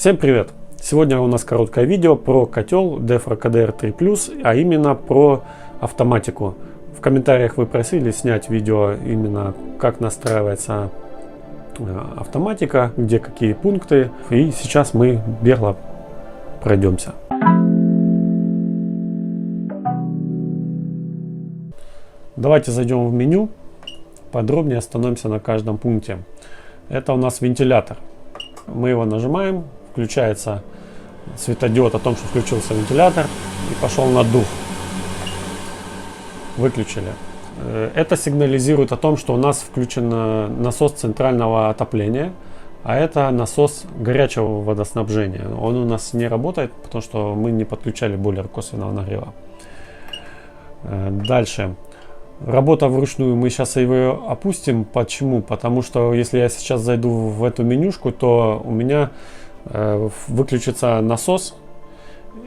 Всем привет! Сегодня у нас короткое видео про котел Defra KDR 3+, а именно про автоматику. В комментариях вы просили снять видео именно как настраивается автоматика, где какие пункты. И сейчас мы бегло пройдемся. Давайте зайдем в меню, подробнее остановимся на каждом пункте. Это у нас вентилятор. Мы его нажимаем, включается светодиод о том, что включился вентилятор и пошел надув. Выключили. Это сигнализирует о том, что у нас включен насос центрального отопления, а это насос горячего водоснабжения. Он у нас не работает, потому что мы не подключали бойлер косвенного нагрева. Дальше. Работа вручную, мы сейчас его опустим. Почему? Потому что если я сейчас зайду в эту менюшку, то у меня выключится насос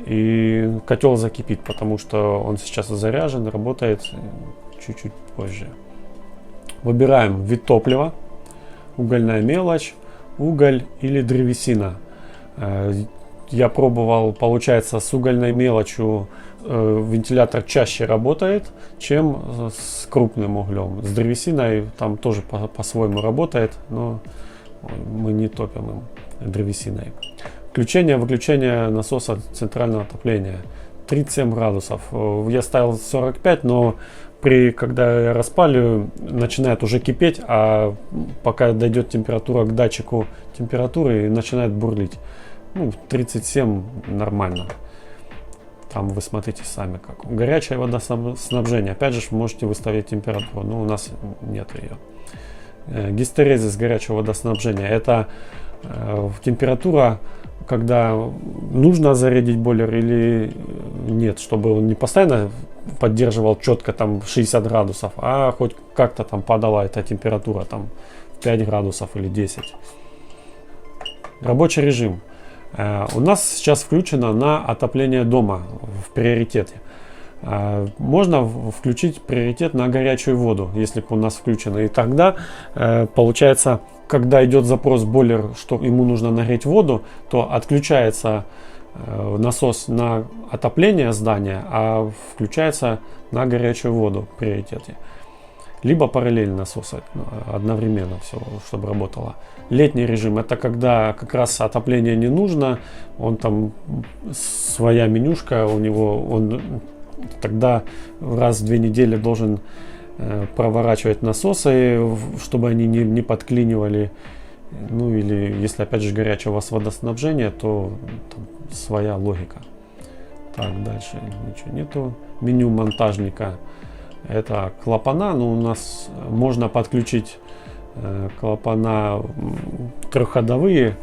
и котел закипит, потому что он сейчас заряжен, работает чуть-чуть позже. Выбираем вид топлива, угольная мелочь, уголь или древесина. Я пробовал, получается, с угольной мелочью вентилятор чаще работает, чем с крупным углем. С древесиной там тоже по-своему работает, но мы не топим им древесиной. Включение-выключение насоса центрального отопления 37 градусов. Я ставил 45, но когда я распаливаю, начинает уже кипеть, а пока дойдет температура к датчику температуры, начинает бурлить. 37 нормально. Там вы смотрите сами как. Горячее водоснабжение. Опять же, можете выставить температуру, но у нас нет ее. Гистерезис горячего водоснабжения. Это температура, когда нужно зарядить бойлер или нет, чтобы он не постоянно поддерживал четко там 60 градусов, а хоть как-то там падала эта температура там 5 градусов или 10. Рабочий режим. У нас сейчас включено на отопление дома в приоритете. Можно включить приоритет на горячую воду, если бы у нас включено. И тогда получается, когда идет запрос бойлер, что ему нужно нагреть воду, то отключается насос на отопление здания, а включается на горячую воду в приоритете. Либо параллельно насосы одновременно все, чтобы работало. Летний режим — это когда как раз отопление не нужно, он там своя менюшка у него, он тогда раз в 2 недели должен проворачивать насосы, чтобы они не подклинивали. Ну или если опять же горячее у вас водоснабжение, то там своя логика. Так, дальше ничего нету. Меню монтажника. Это клапана, но у нас можно подключить клапана трехходовые,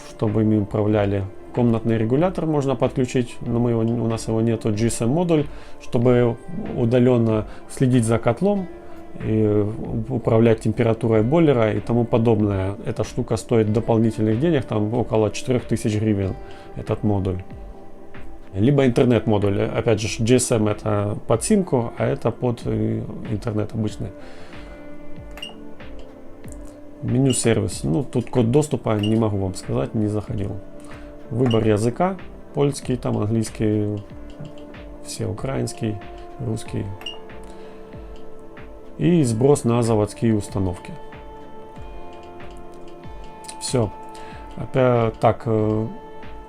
чтобы ими управляли. Комнатный регулятор можно подключить, но у нас его нету. GSM модуль, чтобы удаленно следить за котлом и управлять температурой бойлера и тому подобное. Эта штука стоит дополнительных денег, там около 4000 гривен этот модуль. Либо интернет-модуль. Опять же, GSM это под симку, а это под интернет обычный. Меню сервис. Тут код доступа не могу вам сказать, не заходил. Выбор языка. Польский, там английский, все украинский, русский. И сброс на заводские установки. Все. Опять так,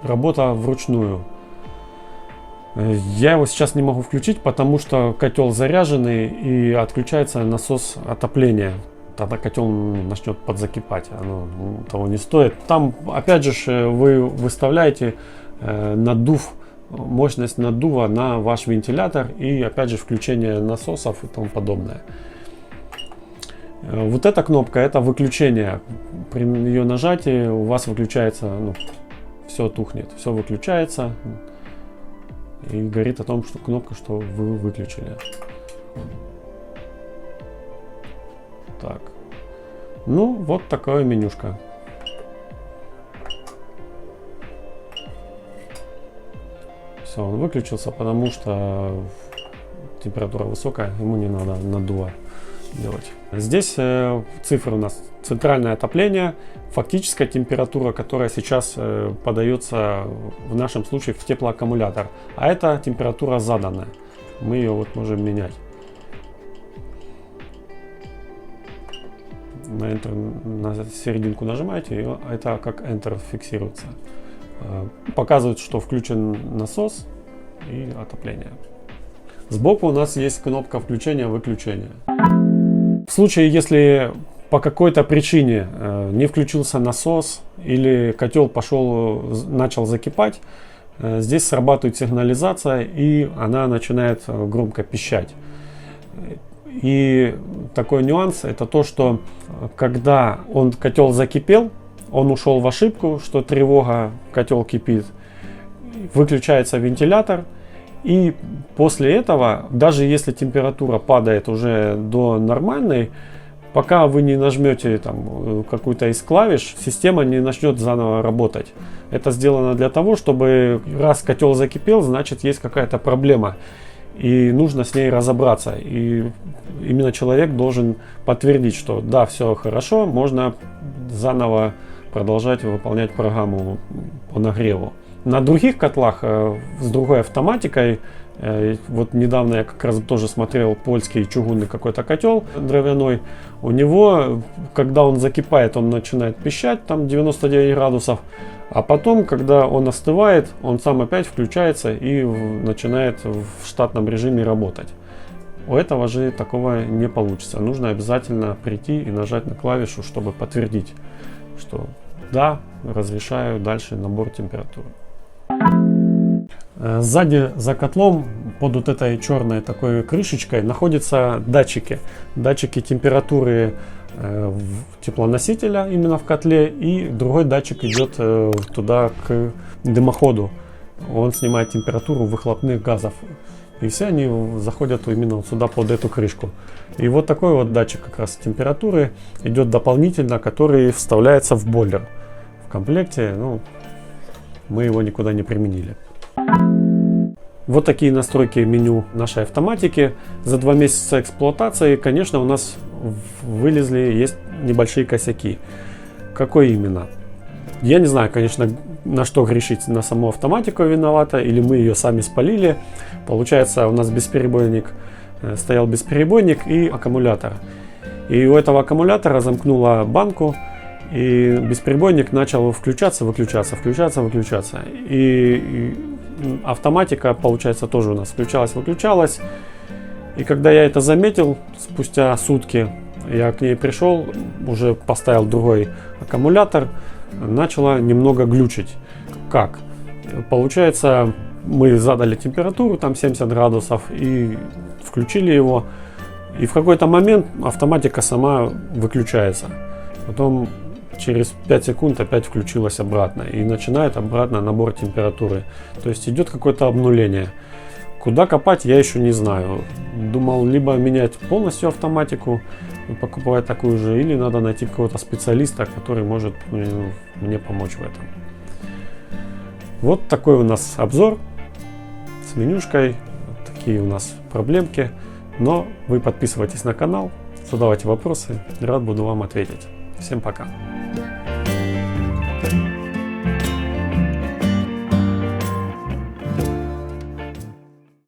работа вручную. Я его сейчас не могу включить, потому что котел заряженный и отключается насос отопления. Тогда котел начнет подзакипать, оно того не стоит. Там опять же вы выставляете надув, мощность наддува на ваш вентилятор и опять же включение насосов и тому подобное. Вот эта кнопка — это выключение. При ее нажатии у вас выключается, все тухнет, все выключается. И говорит о том, что кнопка, что вы выключили. Так. Вот такая менюшка. Все, он выключился, потому что температура высокая, ему не надо наддува делать. Здесь цифры у нас центральное отопление, фактическая температура, которая сейчас подается в нашем случае в теплоаккумулятор. А это температура заданная. Мы ее вот можем менять. На Enter, на серединку нажимаете, и это как Enter фиксируется. Показывает, что включен насос и отопление. Сбоку у нас есть кнопка включения-выключения. В случае, если по какой-то причине не включился насос или котел начал закипать, здесь срабатывает сигнализация, и она начинает громко пищать. И такой нюанс — это то, что когда котел закипел, он ушел в ошибку, что тревога, котел кипит, выключается вентилятор. И после этого, даже если температура падает уже до нормальной, пока вы не нажмете там какую-то из клавиш, система не начнет заново работать. Это сделано для того, чтобы раз котел закипел, значит есть какая-то проблема. И нужно с ней разобраться. И именно человек должен подтвердить, что да, все хорошо, можно заново продолжать выполнять программу по нагреву. На других котлах с другой автоматикой, вот недавно я как раз тоже смотрел польский чугунный какой-то котел дровяной, у него, когда он закипает, он начинает пищать, там 99 градусов, а потом, когда он остывает, он сам опять включается и начинает в штатном режиме работать. У этого же такого не получится. Нужно обязательно прийти и нажать на клавишу, чтобы подтвердить, что да, разрешаю дальше набор температуры. Сзади за котлом под вот этой черной такой крышечкой находятся датчики. Датчики температуры теплоносителя именно в котле, и другой датчик идет туда к дымоходу. Он снимает температуру выхлопных газов. И все они заходят именно вот сюда под эту крышку. И вот такой вот датчик как раз температуры идет дополнительно, который вставляется в бойлер. В комплекте, ну, мы его никуда не применили. Вот такие настройки меню нашей автоматики. За 2 месяца эксплуатации, конечно, у нас есть небольшие косяки. Какой именно? Я не знаю, конечно, на что грешить. На саму автоматику виновата, или мы ее сами спалили. Получается, у нас стоял бесперебойник и аккумулятор. И у этого аккумулятора замкнула банку, и бесперебойник начал включаться. И автоматика, получается, тоже у нас включалась. И когда я это заметил, спустя сутки я к ней пришел, уже поставил другой аккумулятор, начала немного глючить. Как? Получается, мы задали температуру, там 70 градусов, и включили его. И в какой-то момент автоматика сама выключается. Потом через 5 секунд опять включилась обратно и начинает обратно набор температуры. То есть идет какое-то обнуление. Куда копать, я еще не знаю. Думал, либо менять полностью автоматику, покупать такую же, или надо найти какого-то специалиста, который может мне помочь в этом. Вот такой у нас обзор с менюшкой. Такие у нас проблемки. Но вы подписывайтесь на канал, задавайте вопросы. Рад буду вам ответить. Всем пока.